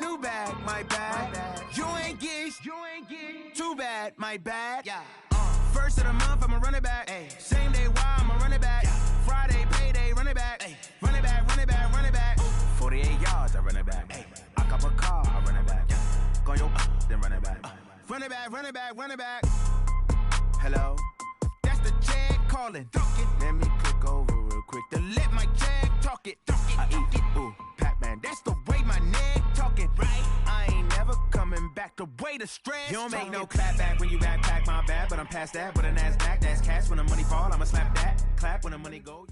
New bag, my bad. You ain't geek. Too bad, my bad. Yeah. First of the month, I'ma run it back. Ay. Same day, why I'ma run it back. Friday, payday, run it back. Ay. Run it back. 48 yards, I run it back. Ay. I cop a car, I run it back. Go your then run it back. Run it back. Hello? That's the check calling. Let me click over real quick to let my check talk it. I eat it, ooh, Pac-Man. That's the way my neck talking. Right? I ain't never coming back the way the stress. You don't make no clap back when you backpack, my bad. But I'm past that with a NASDAQ. That's cash when the money fall. I'ma slap that. Clap when the money go.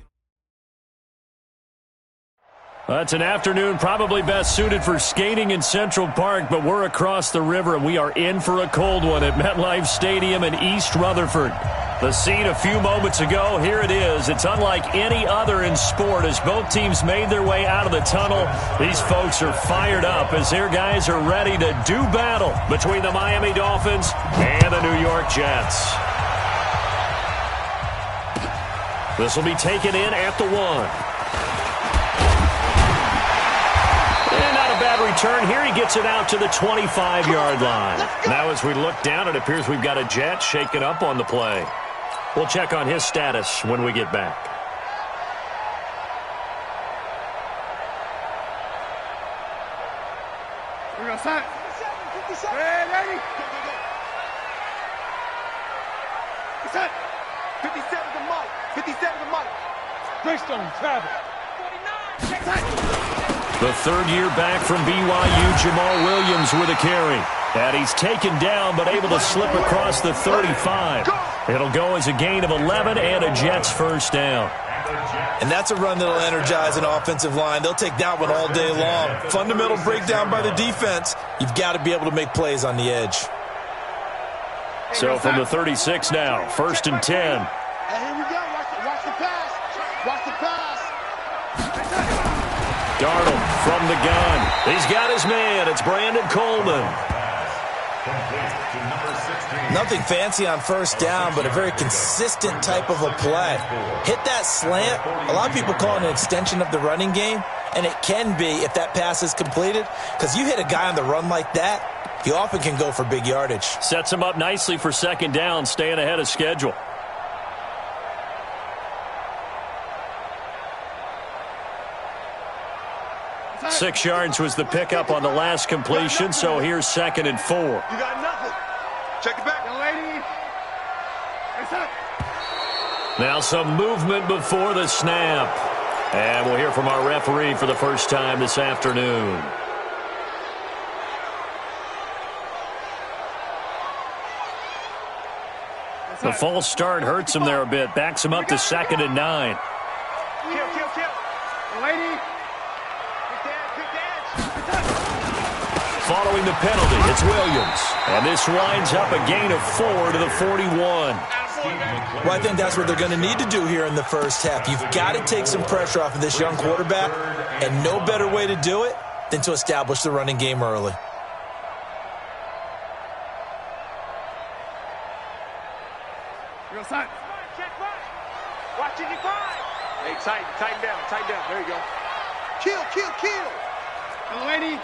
It's an afternoon probably best suited for skating in Central Park, but we're across the river and we are in for a cold one at MetLife Stadium in East Rutherford. The scene a few moments ago, here it is. It's unlike any other in sport as both teams made their way out of the tunnel. These folks are fired up as their guys are ready to do battle between the Miami Dolphins and the New York Jets. This will be taken in at the 1. Bad return here. He gets it out to the 25-yard line. Now as we look down, it appears we've got a Jet shaken up on the play. We'll check on his status when we get back. We're going to set. 57. Ready. Set. 57 to Mike. 57 to Mike. Greystone, travel. 49. Set. The third-year back from BYU, Jamal Williams with a carry. And he's taken down but able to slip across the 35. It'll go as a gain of 11 and a Jets first down. And that's a run that'll energize an offensive line. They'll take that one all day long. Fundamental breakdown by the defense. You've got to be able to make plays on the edge. So from the 36 now, 1st and 10. Hey, here we go. Watch the pass. Watch the pass. Darnold from the gun. He's got his man. It's Brandon Coleman. Nothing fancy on first down, but a very consistent type of a play. Hit that slant. A lot of people call it an extension of the running game, and it can be if that pass is completed, because you hit a guy on the run like that, he often can go for big yardage. Sets him up nicely for second down, staying ahead of schedule. Six yards was the pickup on the last completion, so here's 2nd and 4. You got nothing. Check it back, young lady. Now some movement before the snap. And we'll hear from our referee for the first time this afternoon. The false start hurts him there a bit. Backs him up to 2nd and 9. Kill. Lady. Following the penalty, it's Williams. And this winds up a gain of 4 to the 41. Well, I think that's what they're going to need to do here in the first half. You've got to take some pressure off of this young quarterback, and no better way to do it than to establish the running game early. You're outside. Check right. Watching you find. Hey, tighten down. There you go. Kill. Young lady.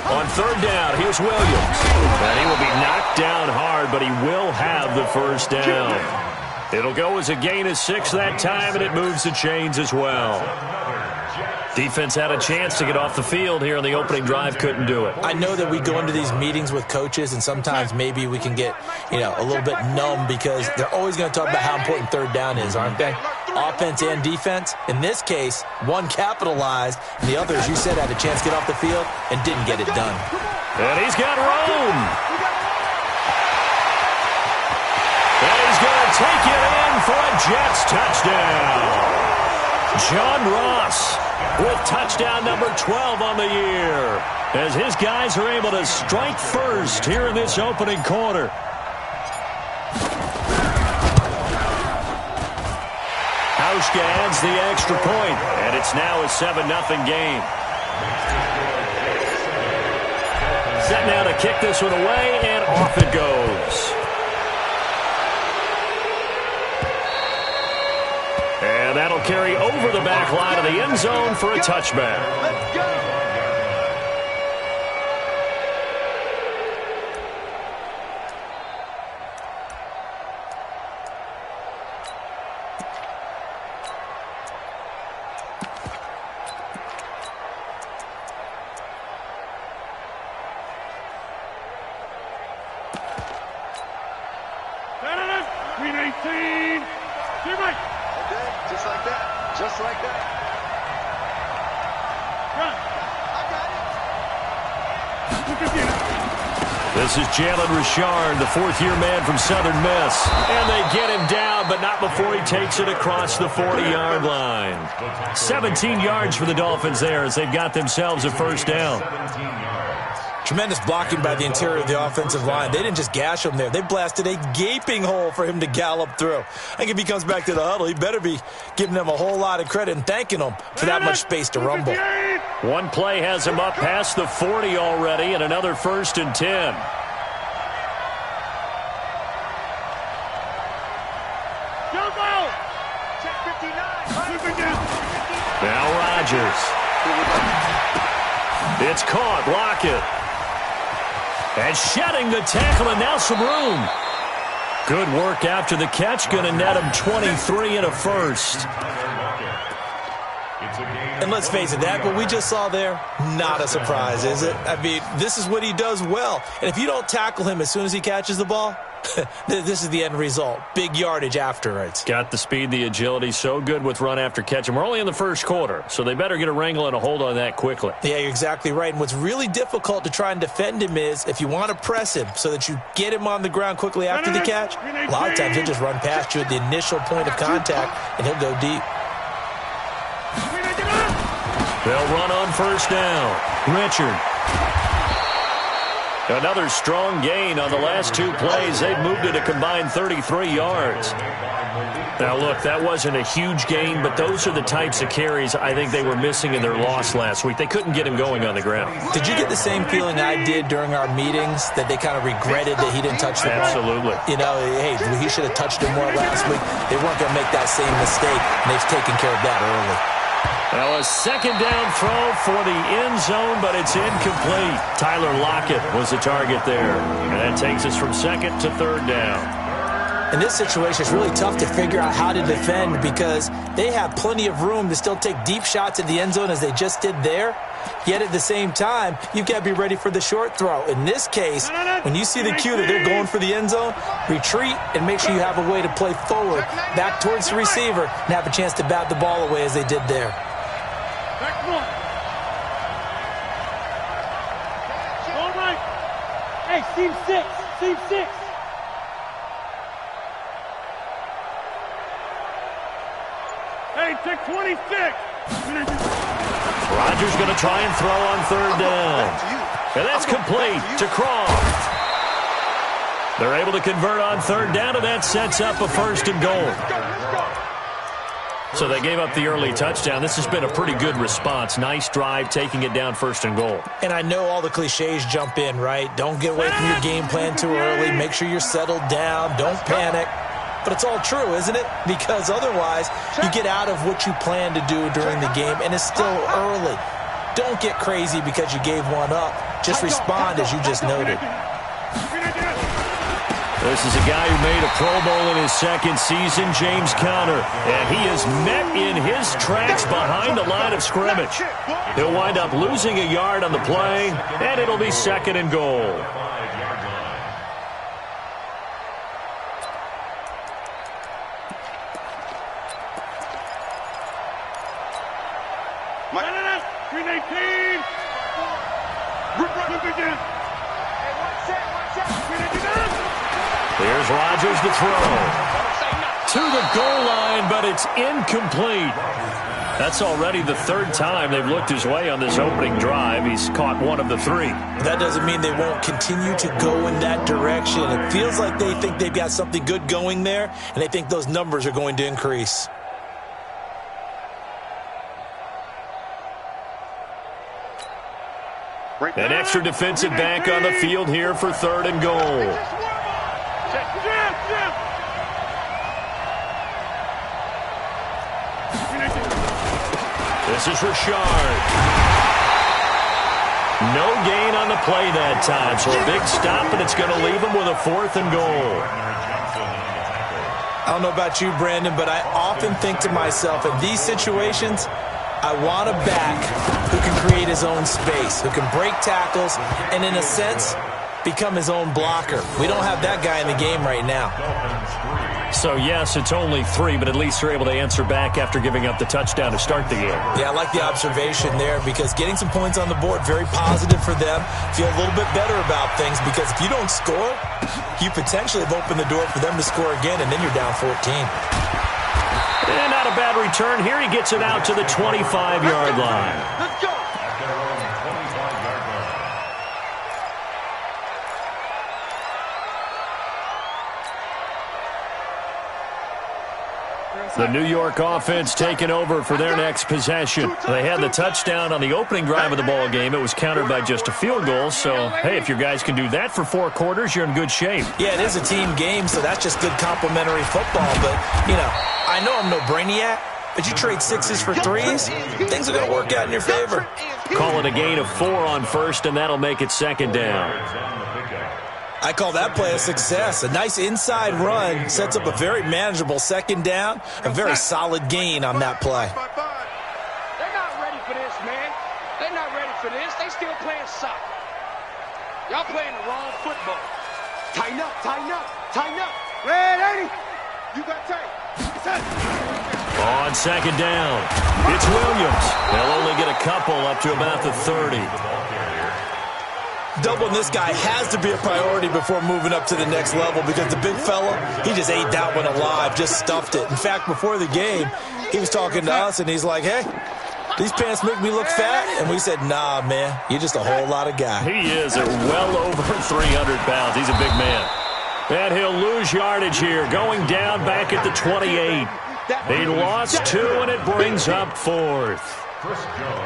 On third down, here's Williams. And he will be knocked down hard, but he will have the first down. It'll go as a gain of 6 that time, and it moves the chains as well. Defense had a chance to get off the field here on the opening drive, couldn't do it. I know that we go into these meetings with coaches, and sometimes maybe we can get, a little bit numb because they're always going to talk about how important third down is, aren't they? Offense and defense. In this case, one capitalized, and the other, as you said, had a chance to get off the field and didn't get it done. And he's got room. And he's going to take it in for a Jets touchdown. John Ross with touchdown number 12 on the year as his guys are able to strike first here in this opening quarter. Hauschka adds the extra point, and it's now a 7-0 game. Set now to kick this one away, and off it goes. And And that'll carry over the back line of the end zone for a touchback. Let's go. Green 18. Here, Mike. Okay, just like that. Just like that. Run. I got it. This is Jalen Richard, the fourth-year man from Southern Miss. And they get him down, but not before he takes it across the 40-yard line. 17 yards for the Dolphins there as they've got themselves a first down. Tremendous blocking by the interior of the offensive line. They didn't just gash him there. They blasted a gaping hole for him to gallop through. I think if he comes back to the huddle, he better be giving them a whole lot of credit and thanking them for that much space to rumble. One play has him up past the 40 already, and another 1st and 10. Jumbo. Check 59. Now Rodgers. It's caught. Lockett. And shedding the tackle, and now some room. Good work after the catch. Going to net him 23 and a first. And let's face it, that what we just saw there, not a surprise, is it? I mean, this is what he does well. And if you don't tackle him as soon as he catches the ball, this is the end result. Big yardage afterwards. Got the speed, the agility, so good with run after catch. And we're only in the first quarter, so they better get a wrangle and a hold on that quickly. Yeah, you're exactly right. And what's really difficult to try and defend him is if you want to press him so that you get him on the ground quickly after the catch, a lot of times he'll just run past you at the initial point of contact, and he'll go deep. They'll run on first down. Richard. Another strong gain on the last two plays. They've moved it a combined 33 yards. Now, look, that wasn't a huge gain, but those are the types of carries I think they were missing in their loss last week. They couldn't get him going on the ground. Did you get the same feeling I did during our meetings, that they kind of regretted that he didn't touch the ball? Absolutely. You know, hey, he should have touched him more last week. They weren't going to make that same mistake, and they've taken care of that early. Now a second down throw for the end zone, but it's incomplete. Tyler Lockett was the target there. And that takes us from second to third down. In this situation, it's really tough to figure out how to defend because they have plenty of room to still take deep shots at the end zone as they just did there. Yet at the same time, you've got to be ready for the short throw. In this case, when you see the cue that they're going for the end zone, retreat and make sure you have a way to play forward, back towards the receiver, and have a chance to bat the ball away as they did there. Back one. All right. Hey, seam 6. Seam 6. Hey, take 26. Rodgers going to try and throw on third down. And that's complete to Croft. They're able to convert on third down, and that sets up a 1st and goal. So they gave up the early touchdown. This has been a pretty good response. Nice drive, taking it down 1st and goal. And I know all the cliches jump in, right? Don't get away from your game plan too early. Make sure you're settled down. Don't panic. But it's all true, isn't it? Because otherwise, you get out of what you plan to do during the game, and it's still early. Don't get crazy because you gave one up. Just respond as you just noted. This is a guy who made a Pro Bowl in his second season, James Conner. And he is met in his tracks behind the line of scrimmage. He'll wind up losing a yard on the play, and it'll be 2nd and goal. Green 18. Here's Rodgers to throw. To the goal line, but it's incomplete. That's already the 3rd time they've looked his way on this opening drive. He's caught one of the 3. That doesn't mean they won't continue to go in that direction. It feels like they think they've got something good going there, and they think those numbers are going to increase. An extra defensive back on the field here for 3rd and goal. This is Richard. No gain on the play that time, so a big stop, and it's going to leave him with a 4th and goal. I don't know about you, Brandon, but I often think to myself, in these situations, I want a back who can create his own space, who can break tackles, and in a sense, become his own blocker. We don't have that guy in the game right now. So, yes, it's only 3, but at least they're able to answer back after giving up the touchdown to start the game. Yeah, I like the observation there because getting some points on the board, very positive for them. Feel a little bit better about things because if you don't score, you potentially have opened the door for them to score again, and then you're down 14. And not a bad return. Here he gets it out to the 25-yard line. Let's go. The New York offense taking over for their next possession. They had the touchdown on the opening drive of the ball game. It was countered by just a field goal. So, hey, if your guys can do that for 4 quarters, you're in good shape. Yeah, it is a team game, so that's just good complimentary football. But, you know, I know I'm no brainiac, but you trade 6s for 3s, things are going to work out in your favor. Call it a gain of 4 on first, and that'll make it 2nd down. I call that play a success. A nice inside run sets up a very manageable 2nd down, a very solid gain on that play. They're not ready for this, man. They're not ready for this. They still playing soccer. Y'all playing the wrong football. Tighten up, tighten up, tighten up. Red 80. You got tight. On 2nd down, it's Williams. They'll only get a couple up to about the 30. Doubling this guy has to be a priority before moving up to the next level because the big fella, he just ate that one alive, just stuffed it. In fact, before the game, he was talking to us, and he's like, hey, these pants make me look fat? And we said, nah, man, you're just a whole lot of guy. He is at well over 300 pounds. He's a big man. And he'll lose yardage here, going down back at the 28. He lost 2, and it brings up 4th.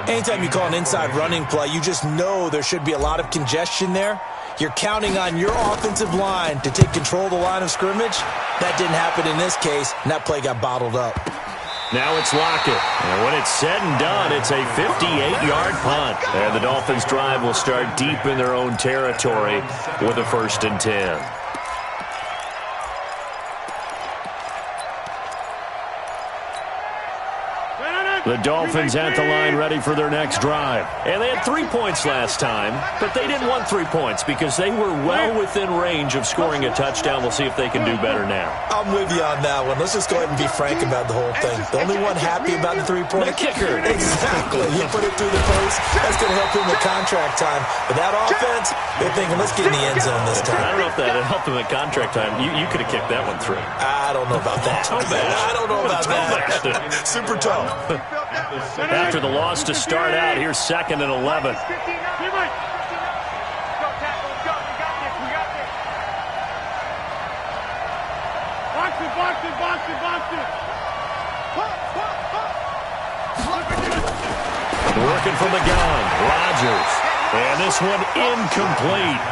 Anytime you call an inside running play, you just know there should be a lot of congestion there. You're counting on your offensive line to take control of the line of scrimmage. That didn't happen in this case, and that play got bottled up. Now it's Lockett. And when it's said and done, it's a 58-yard punt. And the Dolphins' drive will start deep in their own territory with a 1st and 10. The Dolphins at the line ready for their next drive. And they had 3 points last time, but they didn't want 3 points because they were well within range of scoring a touchdown. We'll see if they can do better now. I'm with you on that one. Let's just go ahead and be frank about the whole thing. The only one happy about the 3-point the kicker. Exactly. You put it through the post. That's going to help him with contract time. But that offense, they're thinking, let's get in the end zone this time. I don't know if that helped him at contract time. You could have kicked that one through. I don't know about that. I don't know about that. Super tough. After the loss to start out, here's 2nd and 11. Working from the gun, Rodgers. And this one incomplete.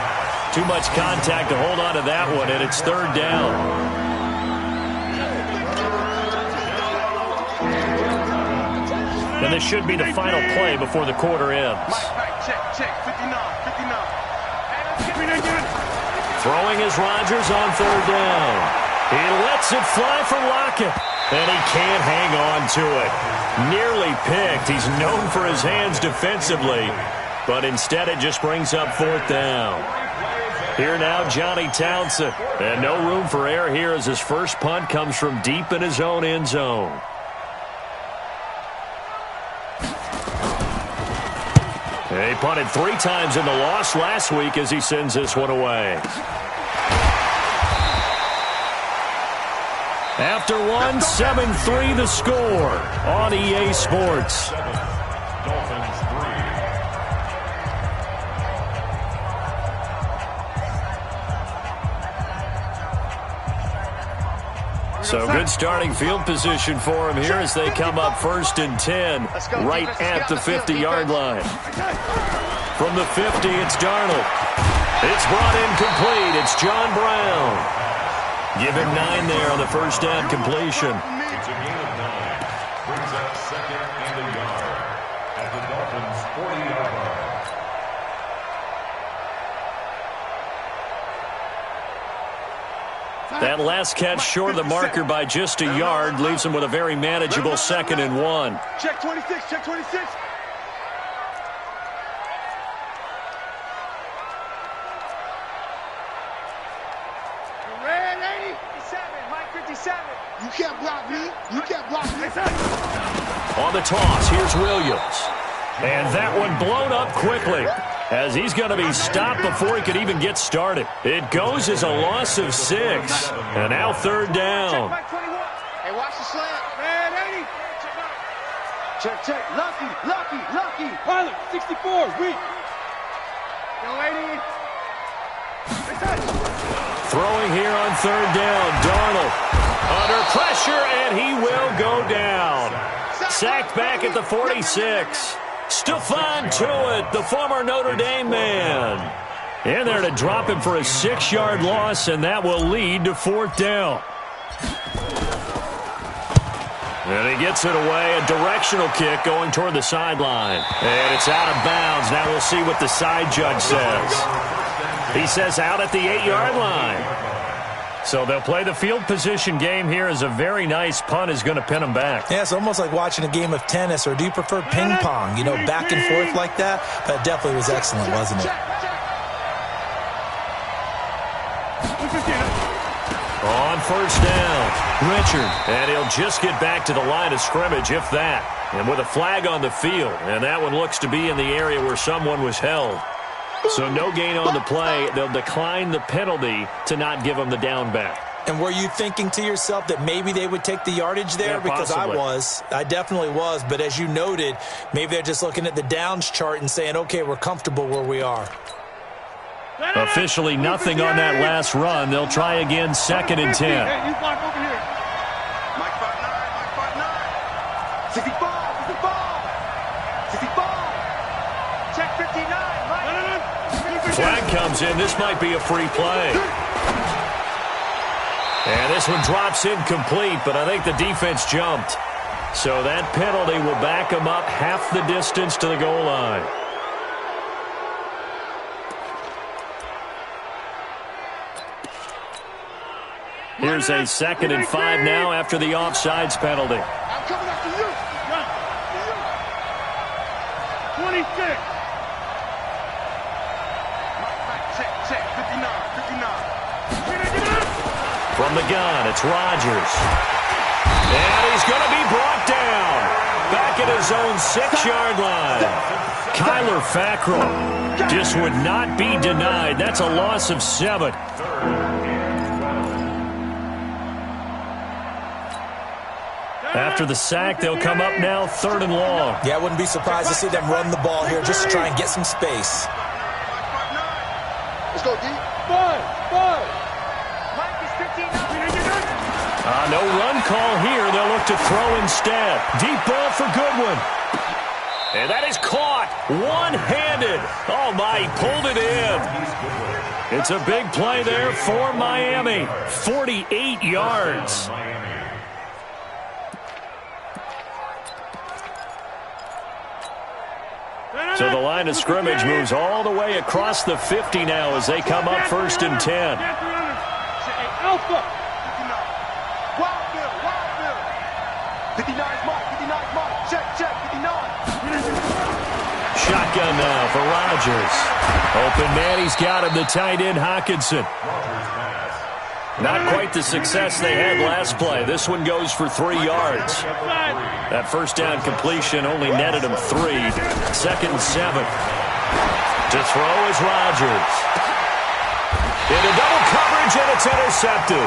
Too much contact to hold on to that one, and it's 3rd down. And this should be the final play before the quarter ends. Check, 59. Throwing is Rodgers on 3rd down. He lets it fly for Lockett, and he can't hang on to it. Nearly picked. He's known for his hands defensively, but instead it just brings up 4th down. Here now, Johnny Townsend. And no room for error here as his first punt comes from deep in his own end zone. He punted 3 times in the loss last week as he sends this one away. After one, 7-3 the score on EA Sports. So good starting field position for him here as they come up 1st and 10 right at the 50-yard line. From the 50, it's Darnold. It's brought in complete. It's John Brown. Give him 9 there on the first down completion. It's a gain of 9. Brings up 2nd and a yard. That last catch short of the marker by just a yard leaves him with a very manageable 2nd and 1. Check 26, check 26. Red 87, Mike 57. You can't block me. You can't block me. On the toss, here's Williams. And that one blown up quickly, as he's going to be stopped before he could even get started. It goes as a loss of 6. And now 3rd down. Hey, watch the slant. Red 80. Check, check. Lucky, lucky, lucky. Pilot, 64, weak. Yo, 80. Throwing here on 3rd down. Darnold under pressure, and he will go down. Sacked back at the 46. Stephon Tuitt, the former Notre Dame man. In there to drop him for a 6-yard loss, and that will lead to 4th down. And he gets it away, a directional kick going toward the sideline. And it's out of bounds. Now we'll see what the side judge says. He says out at the 8-yard line. So they'll play the field position game here, as a very nice punt is going to pin them back. Yeah, it's almost like watching a game of tennis, or do you prefer ping pong? You know, back and forth like that? That definitely was excellent, wasn't it? On 1st down, Richard. And he'll just get back to the line of scrimmage, if that. And with a flag on the field. And that one looks to be in the area where someone was held. So no gain on the play. They'll decline the penalty to not give him the down back. And were you thinking to yourself that maybe they would take the yardage there? Yeah, because possibly. I definitely was. But as you noted, maybe they're just looking at the downs chart and saying, okay, we're comfortable where we are. Officially nothing on that last run. They'll try again, 2nd and 10. Hey, you block over here. Mike 59, Mike 59. 65, 65. Check 59, Mike. Flag comes in. This might be a free play. And this one drops incomplete, but I think the defense jumped. So that penalty will back them up half the distance to the goal line. Here's a 2nd and 5 now after the offsides penalty. I'm coming after you. 26. Check, 59, 59. From the gun, it's Rodgers. And he's going to be brought down. Back at his own 6-yard line. Kyler Fackrell just would not be denied. That's a loss of 7. After the sack, they'll come up now 3rd and long. Yeah, I wouldn't be surprised to see them run the ball here just to try and get some space. Let's go, D. 5. Mike is 59. No run call here. They'll look to throw instead. Deep ball for Goodwin. And that is caught one-handed. Oh, my, he pulled it in. It's a big play there for Miami. 48 yards. So the line of scrimmage moves all the way across the 50 now as they come up 1st and 10. Alpha. 59 Mike. Check, 59. Shotgun now for Rodgers. Open man, he's got him, the tight end Hockenson. Not quite the success they had last play. This one goes for 3 yards. That 1st down completion only netted him 3. 2nd and 7. To throw is Rodgers. Into double coverage, and it's intercepted.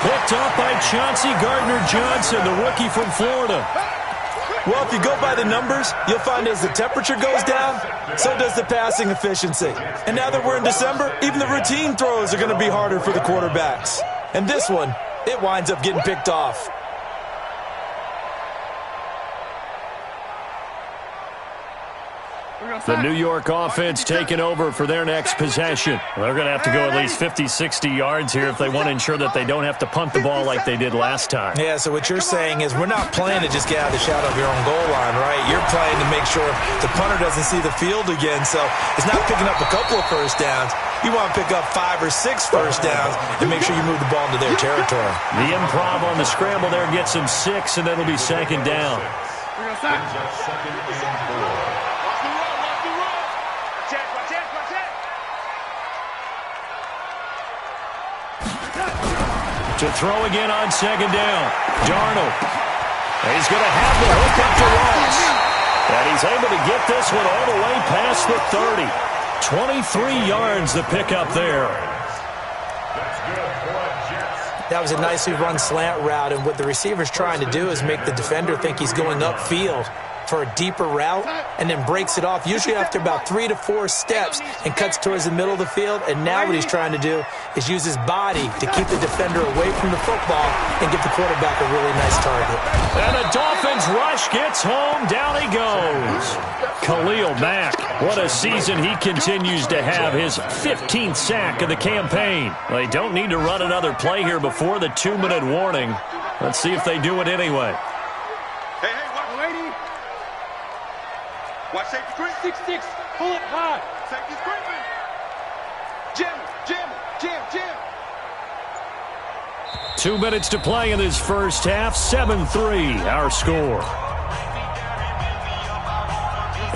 Picked off by Chauncey Gardner-Johnson, the rookie from Florida. Well, if you go by the numbers, you'll find as the temperature goes down, so does the passing efficiency. And now that we're in December, even the routine throws are going to be harder for the quarterbacks. And this one, it winds up getting picked off. The New York offense taking over for their next possession. They're going to have to go at least 50, 60 yards here if they want to ensure that they don't have to punt the ball like they did last time. Yeah, so what you're saying is we're not playing to just get out of the shadow of your own goal line, right? You're playing to make sure the punter doesn't see the field again. So it's not picking up a couple of first downs. You want to pick up 5 or 6 first downs and make sure you move the ball into their territory. The improv on the scramble there gets him 6, and it'll be second down. To throw again on second down. Darnold. He's going to have the hook up to Ross. And he's able to get this one all the way past the 30. 23 yards the pickup there. That was a nicely run slant route, and what the receiver's trying to do is make the defender think he's going upfield for a deeper route and then breaks it off, usually after about 3 to 4 steps, and cuts towards the middle of the field. And now what he's trying to do is use his body to keep the defender away from the football and give the quarterback a really nice target. And the Dolphins rush gets home. Down he goes. Khalil Mack, what a season he continues to have, his 15th sack of the campaign. They don't need to run another play here before the 2-minute warning. Let's see if they do it anyway. Hey, watch lady. Watch safety screen. 6-6. Pull it high. Safety screen. Jim. 2 minutes to play in this first half. 7-3, our score.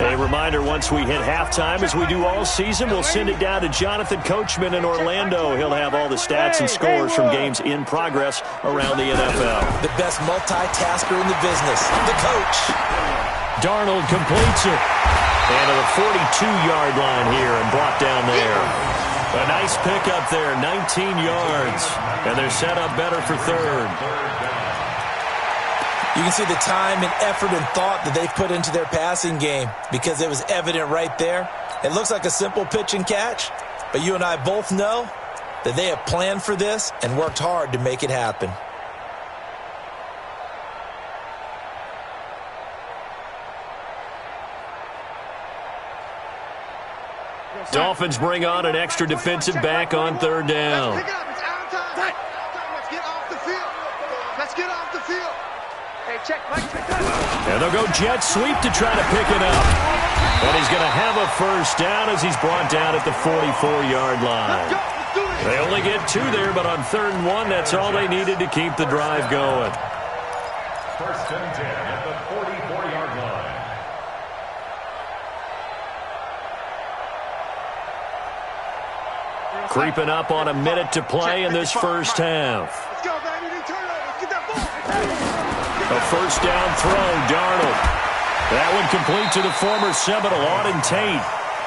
A reminder, once we hit halftime, as we do all season, we'll send it down to Jonathan Coachman in Orlando. He'll have all the stats and scores from games in progress around the NFL. The best multitasker in the business, the coach. Darnold completes it. And to the 42-yard line here and brought down there. A nice pickup there, 19 yards. And they're set up better for third. You can see the time and effort and thought that they put into their passing game because it was evident right there. It looks like a simple pitch and catch, but you and I both know that they have planned for this and worked hard to make it happen. Dolphins bring on an extra defensive back on third down. Let's get off the field. Let's get off the field. Hey, check. And they'll go jet sweep to try to pick it up. And he's going to have a first down as he's brought down at the 44-yard line. They only get 2 there, but on 3rd and 1, that's all they needed to keep the drive going. 1st and 10 at the 44-yard line. Creeping up on a minute to play in this first half. Let's go, baby. Turn over. Let's get that ball. A first down throw, Darnold. That one complete to the former Seminole, Auden Tate.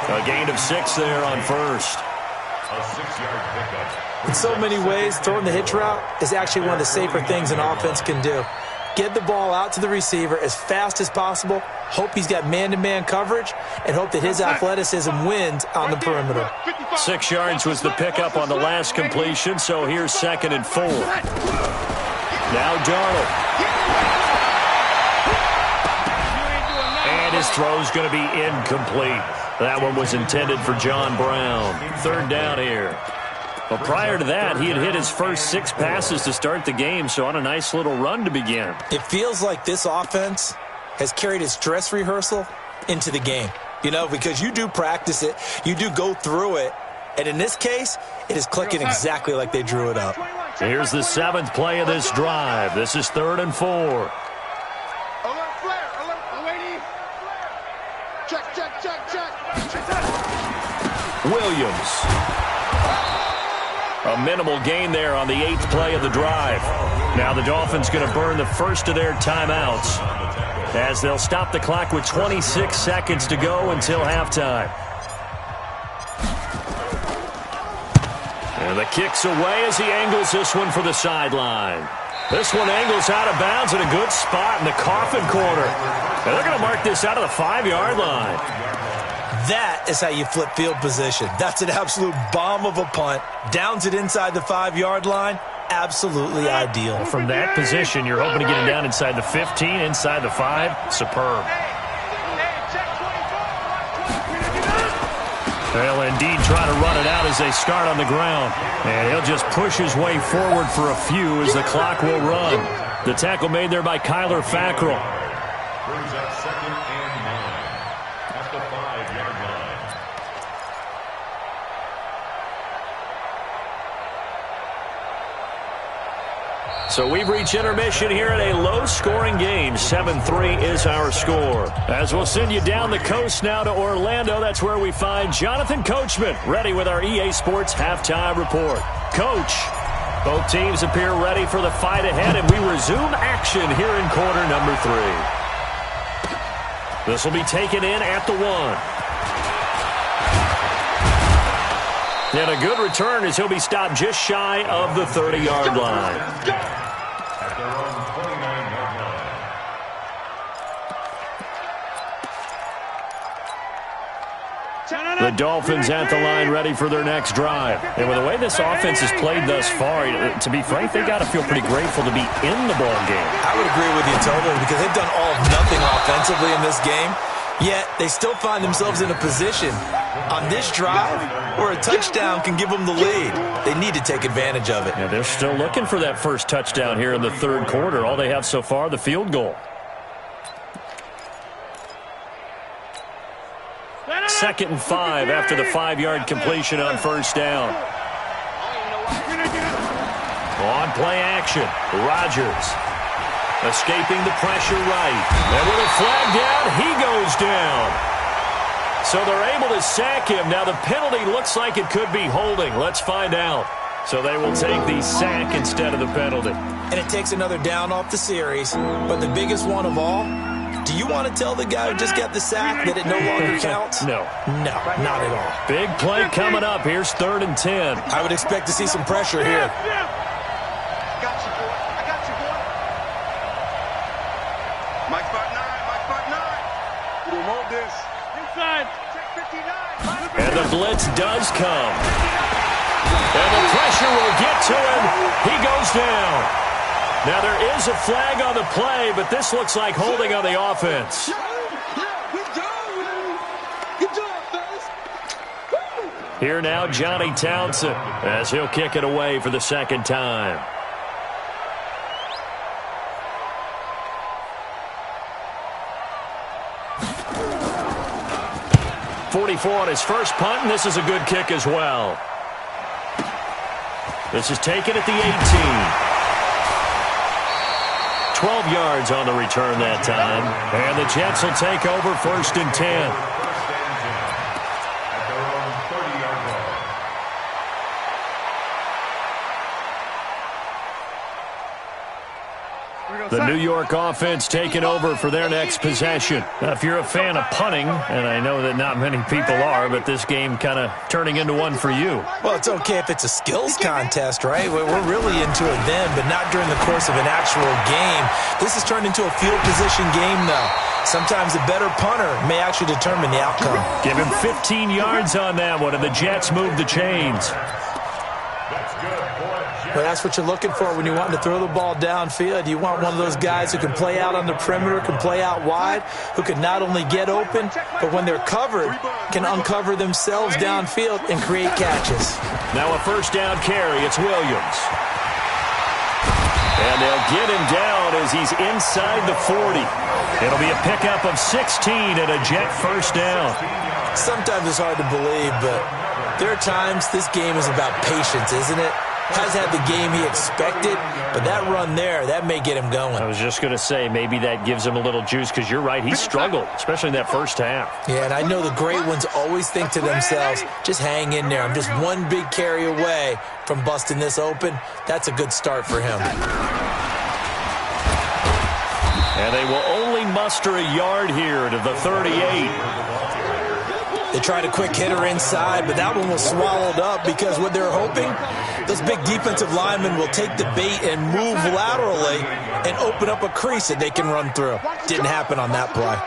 A gain of 6 there on first. A 6-yard pickup. In so many ways, throwing the hitch route is actually one of the safer things an offense can do. Get the ball out to the receiver as fast as possible, hope he's got man-to-man coverage, and hope that his athleticism wins on the perimeter. 6 yards was the pickup on the last completion, so here's 2nd and 4. Now Darnold. And his throw's going to be incomplete. That one was intended for John Brown. 3rd down here. Well, prior to that, he had hit his first 6 passes to start the game, so on a nice little run to begin. It feels like this offense has carried its dress rehearsal into the game. You know, because you do practice it, you do go through it, and in this case, it is clicking exactly like they drew it up. Here's the 7th play of this drive. This is 3rd and 4. Alert flare. Alert, lady. Check. Williams. A minimal gain there on the 8th play of the drive. Now the Dolphins going to burn the first of their timeouts as they'll stop the clock with 26 seconds to go until halftime. And the kick's away as he angles this one for the sideline. This one angles out of bounds in a good spot in the coffin corner. And they're going to mark this out of the 5-yard line. That is how you flip field position. That's an absolute bomb of a punt. Downs it inside the 5-yard line. Absolutely ideal. From that position, you're hoping to get it down inside the 15, inside the 5. Superb. They'll indeed try to run it out as they start on the ground. And he'll just push his way forward for a few as the clock will run. The tackle made there by Kyler Fackrell. Brings up 2nd and 9 at the 5-yard line. So we've reached intermission here in a low-scoring game. 7-3 is our score. As we'll send you down the coast now to Orlando, that's where we find Jonathan Coachman, ready with our EA Sports halftime report. Coach, both teams appear ready for the fight ahead, and we resume action here in quarter number 3. This will be taken in at the 1. And a good return as he'll be stopped just shy of the 30-yard line. At their own 29-yard line. The Dolphins at the line ready for their next drive. And with the way this offense has played thus far, to be frank, they got to feel pretty grateful to be in the ball game. I would agree with you totally because they've done all of nothing offensively in this game, yet they still find themselves in a position on this drive where a touchdown can give them the lead. They need to take advantage of it. Yeah, they're still looking for that first touchdown here in the third quarter. All they have so far, the field goal. 2nd and 5 after the 5-yard completion on first down. On play action, Rodgers escaping the pressure right. And with a flag down, he goes down. So they're able to sack him. Now the penalty looks like it could be holding. Let's find out. So they will take the sack instead of the penalty. And it takes another down off the series. But the biggest one of all, do you want to tell the guy who just got the sack that it no longer counts? No. No, not at all. Big play coming up. Here's 3rd and 10. I would expect to see some pressure here. Mike spot 9. We don't want this. Inside. And the blitz does come. And the pressure will get to him. He goes down. Now there is a flag on the play, but this looks like holding on the offense. Here now, Johnny Townsend, as he'll kick it away for the second time. 44 on his first punt, and this is a good kick as well. This is taken at the 18. 12 yards on the return that time. And the Jets will take over 1st and 10. At their own 30-yard line. The New York offense taking over for their next possession. Now, if you're a fan of punting, and I know that not many people are, but this game kind of turning into one for you. Well, it's okay if it's a skills contest, right? We're really into it then, but not during the course of an actual game. This has turned into a field position game, though. Sometimes a better punter may actually determine the outcome. Give him 15 yards on that one, and the Jets move the chains. That's good for a Jet. But that's what you're looking for when you want to throw the ball downfield. You want one of those guys who can play out on the perimeter, can play out wide, who can not only get open, but when they're covered, can uncover themselves downfield and create catches. Now a first down carry. It's Williams. And they'll get him down as he's inside the 40. It'll be a pickup of 16 and a Jet first down. Sometimes it's hard to believe, but there are times this game is about patience, isn't it? Has had the game he expected, but that run there, that may get him going. I was just going to say, maybe that gives him a little juice, because you're right, he struggled, especially in that first half. Yeah, and I know the great ones always think to themselves, just hang in there. I'm just one big carry away from busting this open. That's a good start for him. And they will only muster a yard here to the 38. They tried a quick hitter inside, but that one was swallowed up because what they're hoping, those big defensive linemen will take the bait and move laterally and open up a crease that they can run through. Didn't happen on that play.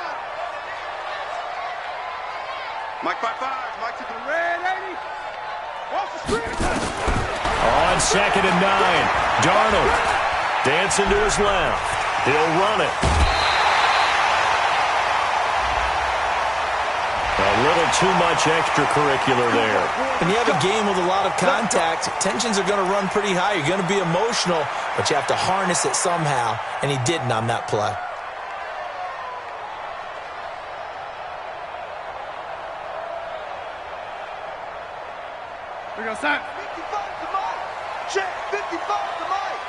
Mike 5-5. Mike to the red 80. Off the screen. On 2nd and 9, Darnold dancing to his left. He'll run it. A little too much extracurricular there. When you have a game with a lot of contact, tensions are going to run pretty high. You're going to be emotional, but you have to harness it somehow, and he didn't on that play. We go, son. 55 to Mike. Check. 55 to Mike.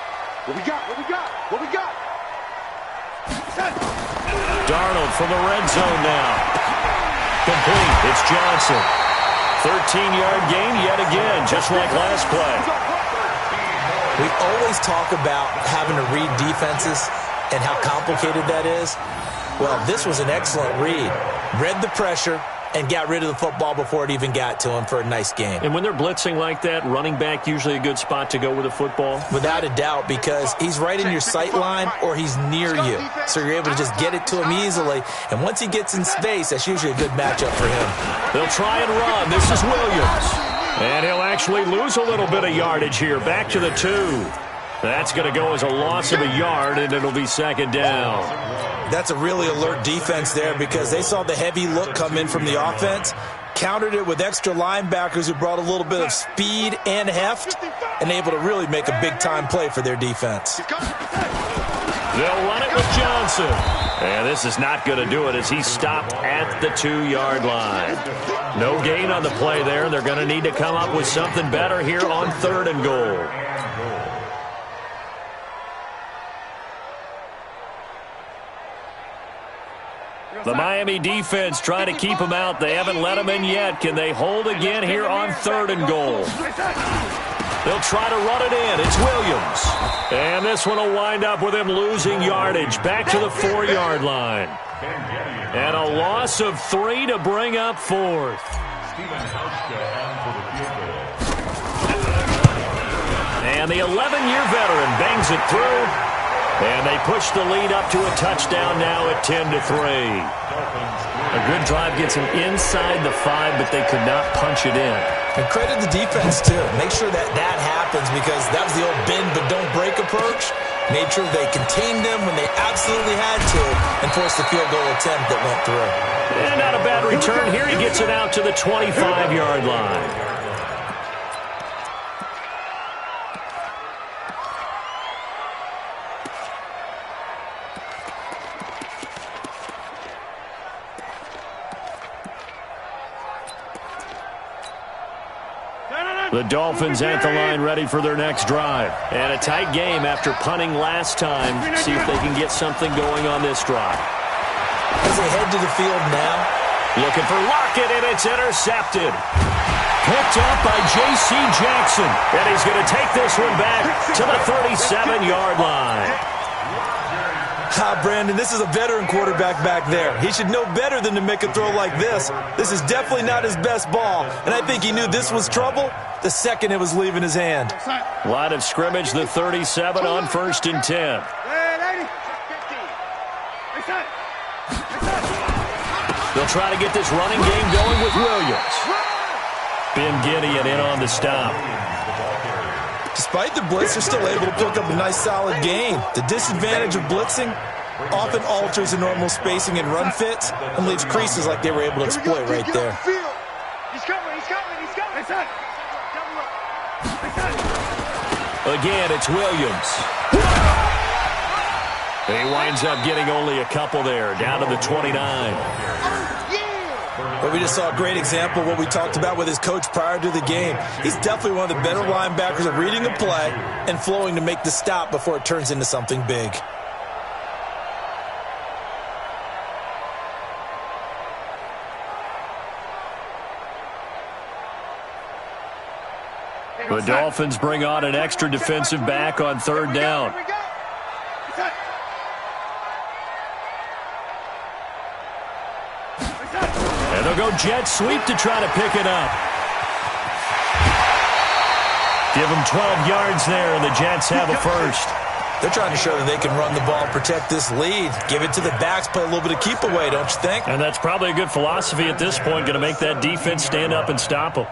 What we got? What we got? What we got? Son. Darnold from the red zone now. Complete. It's Johnson. 13-yard gain yet again, just like last play. We always talk about having to read defenses and how complicated that is. Well, this was an excellent read. Read the pressure and got rid of the football before it even got to him for a nice game. And when they're blitzing like that, running back usually a good spot to go with the football? Without a doubt, because he's right in your sight line or he's near you. So you're able to just get it to him easily. And once he gets in space, that's usually a good matchup for him. They'll try and run. This is Williams. And he'll actually lose a little bit of yardage here. Back to the 2. That's going to go as a loss of a yard, and it'll be second down. That's a really alert defense there because they saw the heavy look come in from the offense, countered it with extra linebackers who brought a little bit of speed and heft, and able to really make a big-time play for their defense. They'll run it with Johnson. And this is not going to do it as he's stopped at the 2-yard line. No gain on the play there. They're going to need to come up with something better here on 3rd and goal. The Miami defense trying to keep him out. They haven't let him in yet. Can they hold again here on 3rd and goal? They'll try to run it in. It's Williams. And this one will wind up with him losing yardage. Back to the 4-yard line. And a loss of 3 to bring up 4th. And the 11-year veteran bangs it through. And they push the lead up to a touchdown now at 10-3. A good drive gets them inside the 5, but they could not punch it in. And credit the defense, too. Make sure that happens because that was the old bend but don't break approach. Made sure they contained them when they absolutely had to and forced the field goal attempt that went through. And not a bad return here. He gets it out to the 25-yard line. The Dolphins at the line ready for their next drive. And a tight game after punting last time. See if they can get something going on this drive. As they head to the field now. Looking for Lockett, and it's intercepted. Picked up by J.C. Jackson. And he's going to take this one back to the 37-yard line. Brandon, this is a veteran quarterback back there. He should know better than to make a throw like this. This is definitely not his best ball, and I think he knew this was trouble the second it was leaving his hand. Line of scrimmage, the 37 on 1st and 10. They'll try to get this running game going with Williams. Ben Gideon in on the stop. Despite the blitz, they're still able to pick up a nice solid gain. The disadvantage of blitzing often alters the normal spacing and run fits and leaves creases like they were able to exploit right there. He's coming. Again, it's Williams. He winds up getting only a couple there, down to the 29. But we just saw a great example of what we talked about with his coach prior to the game. He's definitely one of the better linebackers at reading a play and flowing to make the stop before it turns into something big. The Dolphins bring on an extra defensive back on 3rd down. And they'll go jet sweep to try to pick it up. Give them 12 yards there, and the Jets have a first. They're trying to show that they can run the ball and protect this lead. Give it to the backs, play a little bit of keep away, don't you think? And that's probably a good philosophy at this point, going to make that defense stand up and stop them.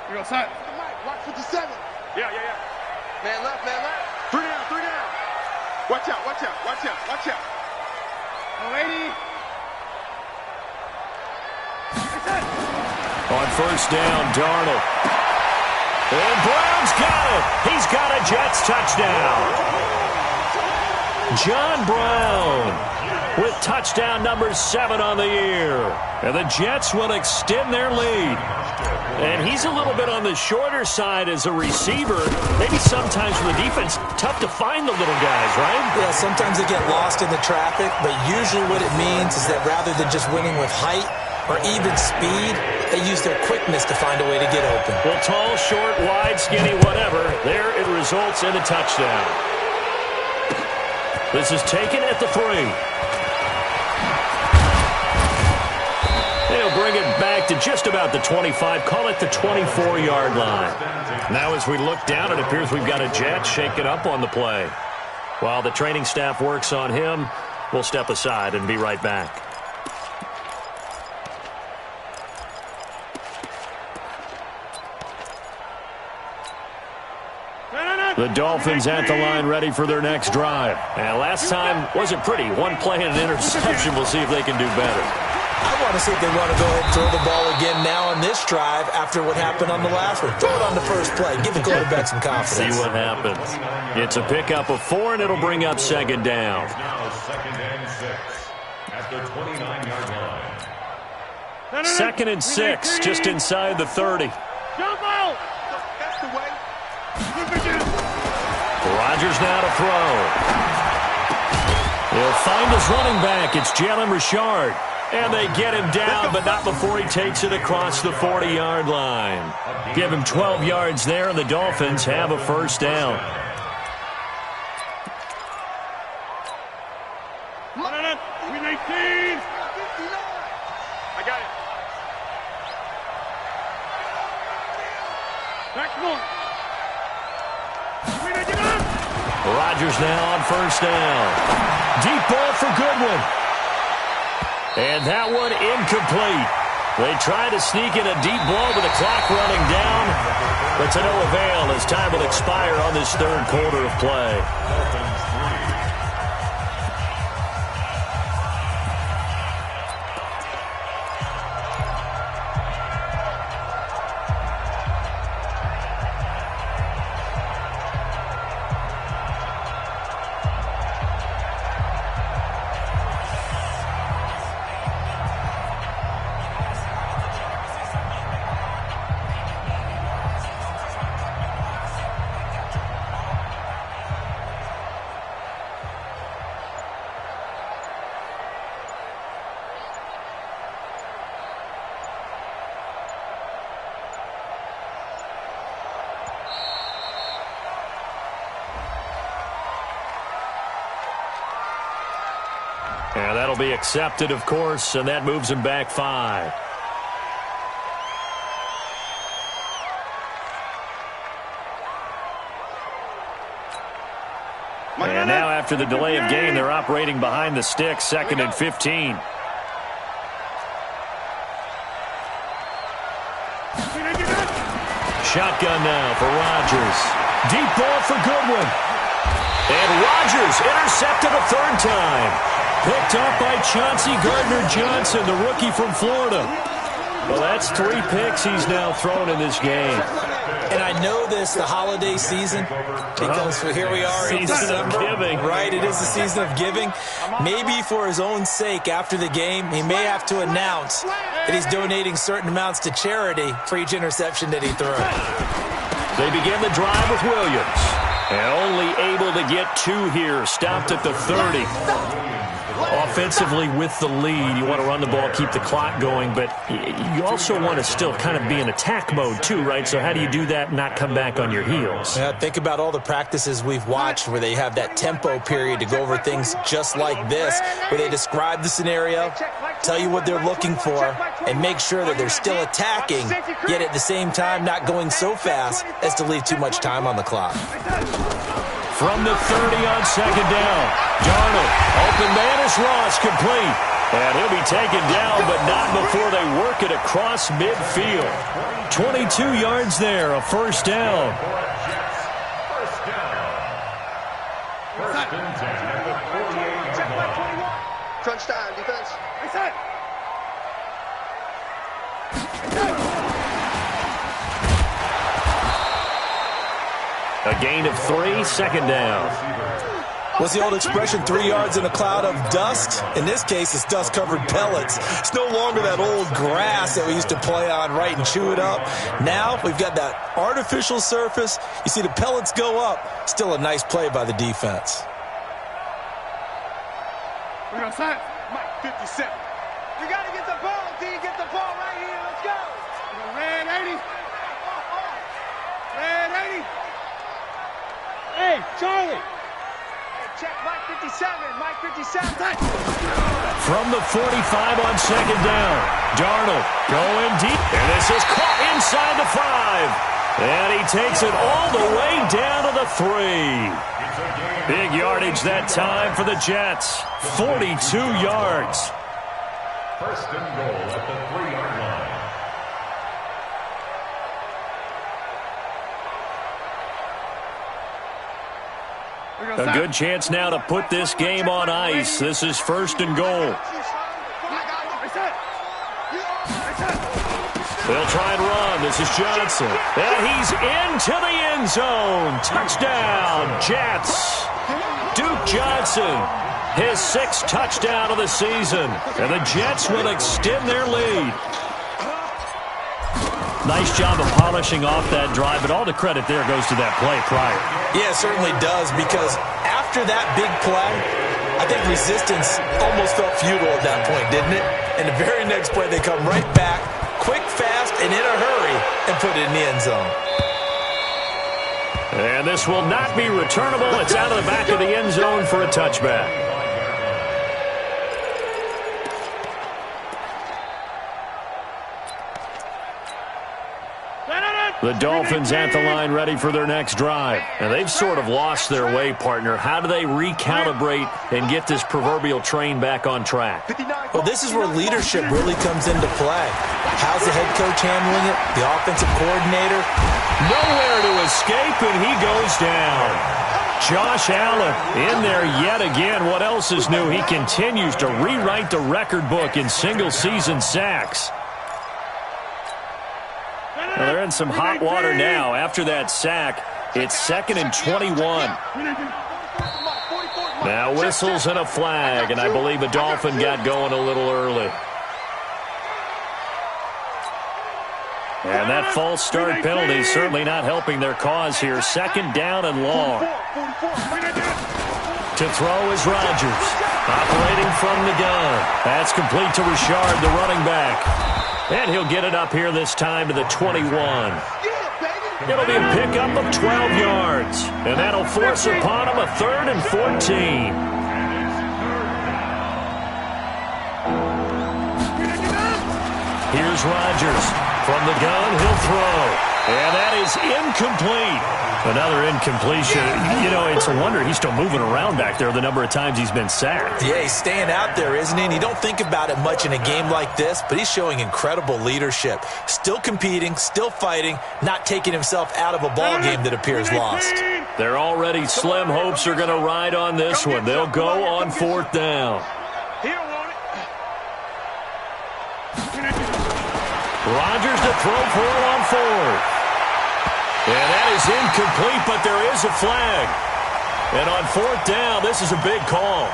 Here goes, son. Watch 57. Man left, man left. 3 down, 3 down. Watch out, watch out, watch out, watch out. Oh, 80. On first down, Darnold. And Brown's got it. He's got a Jets touchdown. John Brown with touchdown number 7 on the year. And the Jets will extend their lead. And he's a little bit on the shorter side as a receiver. Maybe sometimes for the defense, tough to find the little guys, right? Yeah, sometimes they get lost in the traffic, but usually what it means is that rather than just winning with height or even speed, they use their quickness to find a way to get open. Well, tall, short, wide, skinny, whatever. There it results in a touchdown. This is taken at the 3. They'll bring it back to just about the 25. Call it the 24-yard line. Now as we look down, it appears we've got a Jet shaken up on the play. While the training staff works on him, we'll step aside and be right back. The Dolphins at the line ready for their next drive. And last time wasn't pretty. One play and an interception. We'll see if they can do better. I want to see if they want to go ahead and throw the ball again now on this drive after what happened on the last one. Throw it on the first play. Give the quarterback some confidence. See what happens. It's a pickup of 4, and it'll bring up second down. Now 2nd and 6 at the 29-yard line. 2nd and 6, just inside the 30. Jump out! That's the way. Rodgers now to throw. He'll find his running back. It's Jalen Richard. And they get him down, but not before he takes it across the 40-yard line. Give him 12 yards there, and the Dolphins have a first down. I got it. Back one. Rodgers now on first down. Deep ball for Goodwin. And that one incomplete. They try to sneak in a deep ball with the clock running down, but to no avail as time will expire on this third quarter of play. And that'll be accepted, of course, and that moves him back 5. And now after the delay of game, they're operating behind the sticks, 2nd and 15. Shotgun now for Rodgers. Deep ball for Goodwin. And Rodgers intercepted a 3rd time. Picked up by Chauncey Gardner-Johnson, the rookie from Florida. Well, that's 3 picks he's now thrown in this game. And I know this, the holiday season, because here we are in December. Giving. Right, it is the season of giving. Maybe for his own sake after the game, he may have to announce that he's donating certain amounts to charity for each interception that he throws. They begin the drive with Williams. And only able to get 2 here, stopped at the 30. Offensively with the lead, you want to run the ball, keep the clock going, but you also want to still kind of be in attack mode too, right? So how do you do that and not come back on your heels? Yeah, think about all the practices we've watched where they have that tempo period to go over things just like this, where they describe the scenario, tell you what they're looking for, and make sure that they're still attacking, yet at the same time not going so fast as to leave too much time on the clock. From the 30 on 2nd down. Darnold, open man is Ross, complete. And he'll be taken down, but not before they work it across midfield. 22 yards there, a first down. First and 10 at the 48-yard line. Crunch time, defense. A gain of 3, second down. What's the old expression, 3 yards in a cloud of dust? In this case, it's dust-covered pellets. It's no longer that old grass that we used to play on, right, and chew it up. Now we've got that artificial surface. You see the pellets go up. Still a nice play by the defense. We're going to set. Mike, 57. You got to get the ball, D. Get the ball right here. Let's go. Red 80. Red 80. Hey, Charlie. Hey, check Mike 57. Mike 57. From the 45 on second down. Darnold going deep. And this is caught inside the 5. And he takes it all the way down to the 3. Big yardage that time for the Jets. 42 yards. First and goal at the 3-yard line. A good chance now to put this game on ice. This is first and goal. They'll try and run. This is Johnson. And he's into the end zone. Touchdown, Jets. Duke Johnson, his 6th touchdown of the season. And the Jets will extend their lead. Nice job of polishing off that drive, but all the credit there goes to that play prior. Yeah, it certainly does, because after that big play, I think resistance almost felt futile at that point, didn't it? And the very next play, they come right back, quick, fast, and in a hurry, and put it in the end zone. And this will not be returnable. It's out of the back of the end zone for a touchback. The Dolphins at the line ready for their next drive. And they've sort of lost their way, partner. How do they recalibrate and get this proverbial train back on track? Well, this is where leadership really comes into play. How's the head coach handling it? The offensive coordinator? Nowhere to escape, and he goes down. Josh Allen in there yet again. What else is new? He continues to rewrite the record book in single-season sacks. Well, they're in some hot water now. After that sack, it's 2nd and 21. Now whistles and a flag, and I believe a Dolphin got going a little early. And that false start penalty certainly not helping their cause here. 2nd down and long. To throw is Rodgers. Operating from the gun. That's complete to Richard, the running back. And he'll get it up here this time to the 21. It'll be a pickup of 12 yards. And that'll force upon him a 3rd and 14. Here's Rodgers. From the gun, he'll throw. And that is incomplete. Another incompletion. You know, it's a wonder he's still moving around back there the number of times he's been sacked. Yeah, he's staying out there, isn't he? And you don't think about it much in a game like this, but he's showing incredible leadership. Still competing, still fighting, not taking himself out of a ball game that appears lost. Their already slim hopes are going to ride on this one. They'll go on 4th down. Rodgers to throw for it on 4th. And that is incomplete, but there is a flag. And on 4th down, this is a big call.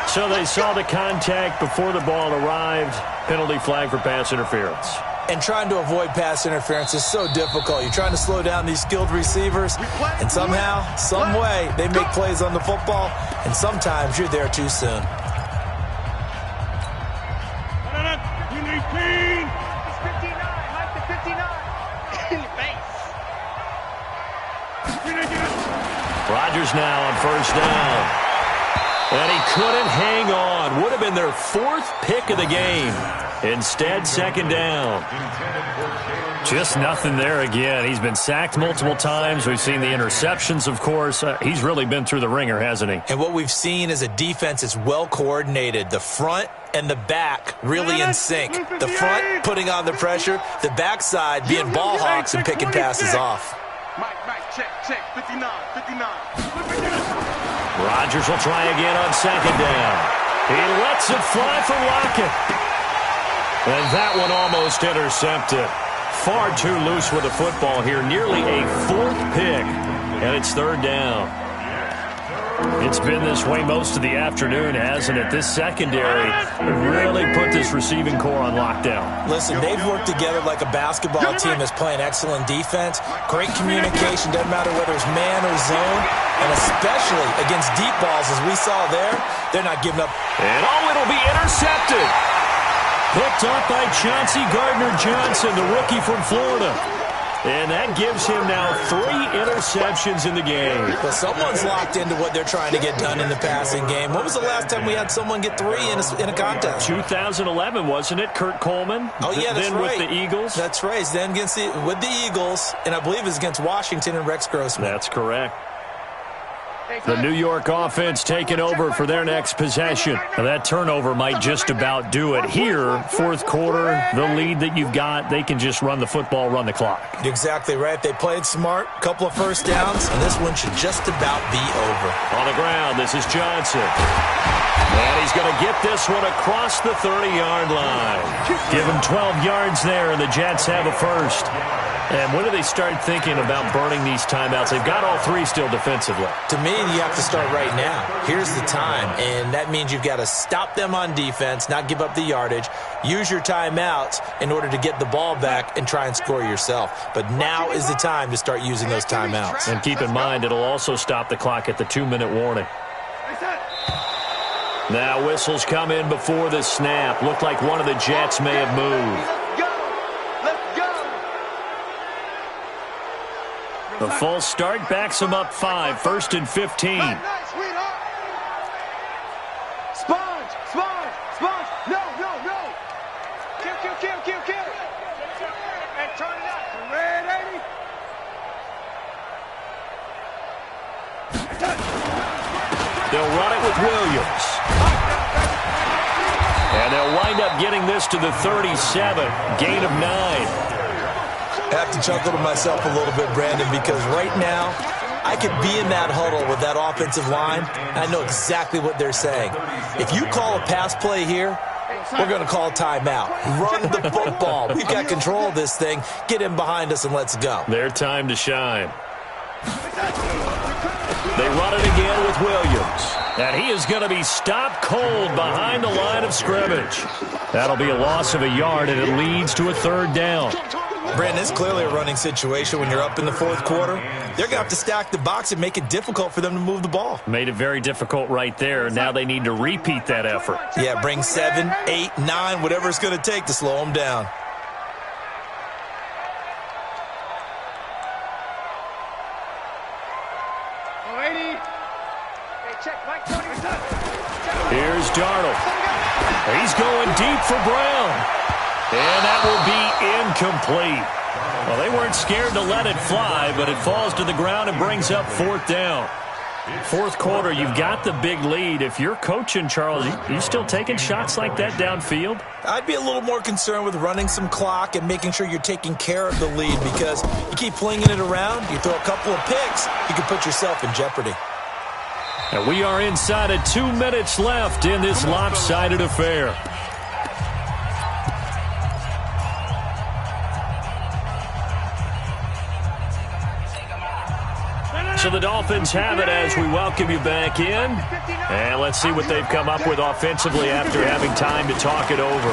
So they saw the contact before the ball arrived. Penalty flag for pass interference. And trying to avoid pass interference is so difficult. You're trying to slow down these skilled receivers, and somehow, some way, they make plays on the football, and sometimes you're there too soon. Rodgers now on 1st down. And he couldn't hang on. Would have been their 4th pick of the game. Instead, 2nd down. Just nothing there again. He's been sacked multiple times. We've seen the interceptions, of course. He's really been through the ringer, hasn't he? And what we've seen is a defense that's well coordinated. The front and the back really in sync. The front putting on the pressure. The backside being ball hawks and picking passes off. Mike, check, 59. Rodgers will try again on second down. He lets it fly for Lockett. And that one almost intercepted. Far too loose with the football here. Nearly a fourth pick. And it's third down. It's been this way most of the afternoon, hasn't it? This secondary really put this receiving core on lockdown. Listen, they've worked together like a basketball team that's playing excellent defense. Great communication, doesn't matter whether it's man or zone. And especially against deep balls, as we saw there, they're not giving up. And it'll be intercepted. Picked up by Chauncey Gardner-Johnson, the rookie from Florida. And that gives him now 3 interceptions in the game. Well, someone's locked into what they're trying to get done in the passing game. When was the last time we had someone get 3 in a contest? 2011, wasn't it? Kurt Coleman? Oh, yeah, that's then right. With the Eagles? That's right. Then with the Eagles, and I believe it's against Washington and Rex Grossman. That's correct. The New York offense taking over for their next possession. Now that turnover might just about do it. Here, fourth quarter, the lead that you've got, they can just run the football, run the clock. Exactly right. They played smart, couple of first downs, and this one should just about be over. On the ground, this is Johnson. And he's going to get this one across the 30-yard line. Give him 12 yards there, and the Jets have a first. And when do they start thinking about burning these timeouts? They've got all 3 still defensively. To me, you have to start right now. Here's the time, and that means you've got to stop them on defense, not give up the yardage, use your timeouts in order to get the ball back and try and score yourself. But now is the time to start using those timeouts. And keep in mind, it'll also stop the clock at the 2-minute warning. Now whistles come in before the snap. Looked like one of the Jets may have moved. The false start backs him up 5, 1st and 15. Sponge. No. Kill. And turn it out. Red 80. They'll run it with Williams. And they'll wind up getting this to the 37. Gain of 9. I have to chuckle to myself a little bit, Brandon, because right now I could be in that huddle with that offensive line, and I know exactly what they're saying. If you call a pass play here, we're going to call timeout. Run the football. We've got control of this thing. Get in behind us and let's go. Their time to shine. They run it again with Williams. And he is going to be stopped cold behind the line of scrimmage. That'll be a loss of a yard, and it leads to a 3rd down. Brandon, it's clearly a running situation when you're up in the 4th quarter. They're going to have to stack the box and make it difficult for them to move the ball. Made it very difficult right there. Now they need to repeat that effort. Yeah, bring 7, 8, 9, whatever it's going to take to slow them down. Here's Darnold. He's going deep for Brown. And that will be incomplete. Well, they weren't scared to let it fly, but it falls to the ground and brings up 4th down. 4th quarter, you've got the big lead. If you're coaching, Charles, you still taking shots like that downfield? I'd be a little more concerned with running some clock and making sure you're taking care of the lead, because you keep flinging it around, you throw a couple of picks, you can put yourself in jeopardy. And we are inside of 2 minutes left in this lopsided affair. So the Dolphins have it as we welcome you back in. And let's see what they've come up with offensively after having time to talk it over.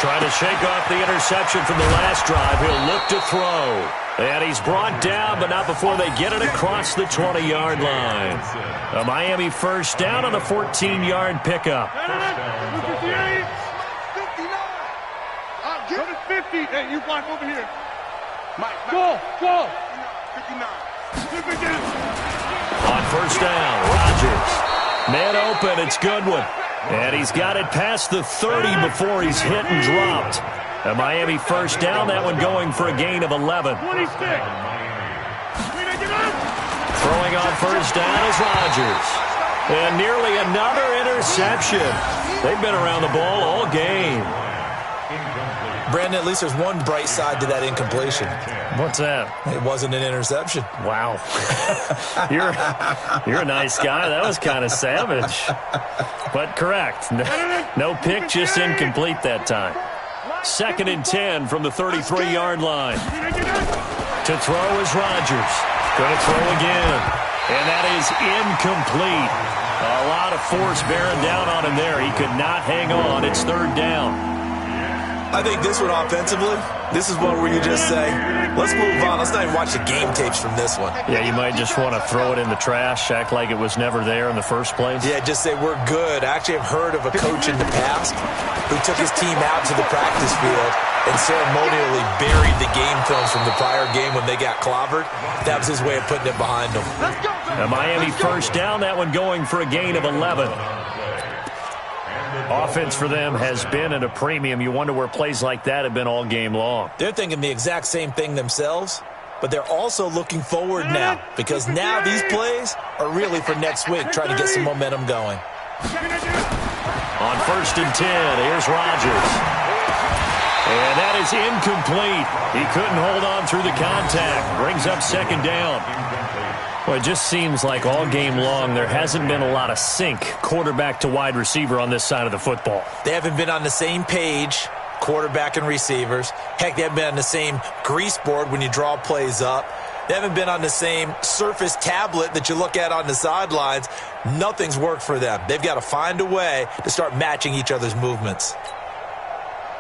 Trying to shake off the interception from the last drive. He'll look to throw. And he's brought down, but not before they get it across the 20-yard line. A Miami first down on a 14-yard pickup. 50. Hey, you block over here. Go. 59. On first down, Rodgers. Man open, it's Goodwin. And he's got it past the 30 before he's hit and dropped. A Miami first down, that one going for a gain of 11. 26. Throwing on first down is Rodgers. And nearly another interception. They've been around the ball all game. Brandon, at least there's one bright side to that incompletion. What's that? It wasn't an interception. Wow. You're a nice guy. That was kind of savage. But correct. No pick, just incomplete that time. 2nd and 10 from the 33-yard line. To throw is Rodgers. Going to throw again. And that is incomplete. A lot of force bearing down on him there. He could not hang on. It's 3rd down. I think this one offensively, this is one where you just say, let's move on. Let's not even watch the game tapes from this one. Yeah, you might just want to throw it in the trash, act like it was never there in the first place. Yeah, just say we're good. I actually have heard of a coach in the past who took his team out to the practice field and ceremonially buried the game films from the prior game when they got clobbered. That was his way of putting it behind them. A Miami 1st down, that one going for a gain of 11. Offense for them has been at a premium. You wonder where plays like that have been all game long. They're thinking the exact same thing themselves, but they're also looking forward now because now these plays are really for next week, trying to get some momentum going. On 1st and 10, here's Rodgers. And that is incomplete. He couldn't hold on through the contact. Brings up 2nd down. Well, it just seems like all game long there hasn't been a lot of sync quarterback to wide receiver on this side of the football. They haven't been on the same page, quarterback and receivers. Heck, they haven't been on the same grease board when you draw plays up. They haven't been on the same Surface tablet that you look at on the sidelines. Nothing's worked for them. They've got to find a way to start matching each other's movements.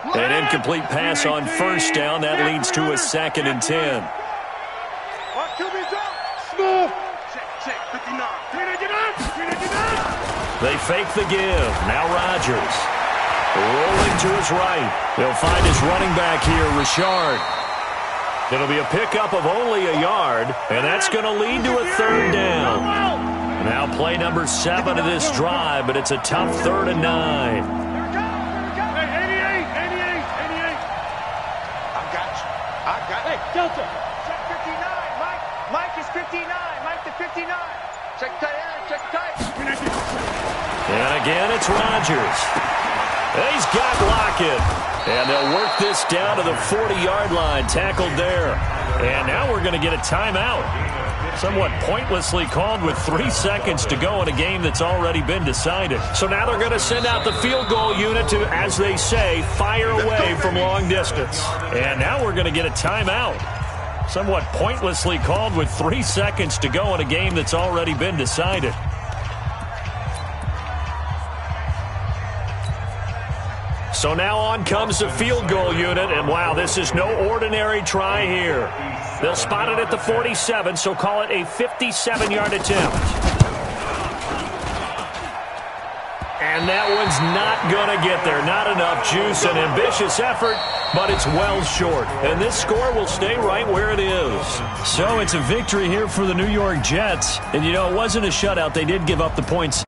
An incomplete pass on 1st down. That leads to a 2nd and 10. They fake the give. Now Rodgers. Rolling to his right. They'll find his running back here, Richard. It'll be a pickup of only a yard, and that's going to lead to a 3rd down. Now play number 7 of this drive, but it's a tough 3rd and 9. Delta. Check 59. Mike is 59. Mike to 59. Check tight end. Check tight. And again, it's Rodgers. He's got Lockett. And they'll work this down to the 40-yard line. Tackled there. And now we're going to get a timeout. Somewhat pointlessly called with 3 seconds to go in a game that's already been decided. So now they're going to send out the field goal unit to, as they say, fire away from long distance. And now we're going to get a timeout. Somewhat pointlessly called with 3 seconds to go in a game that's already been decided. So now on comes the field goal unit, and wow, this is no ordinary try here. They'll spot it at the 47, so call it a 57-yard attempt. And that one's not going to get there. Not enough juice. An ambitious effort, but it's well short. And this score will stay right where it is. So it's a victory here for the New York Jets. And, you know, it wasn't a shutout. They did give up the points.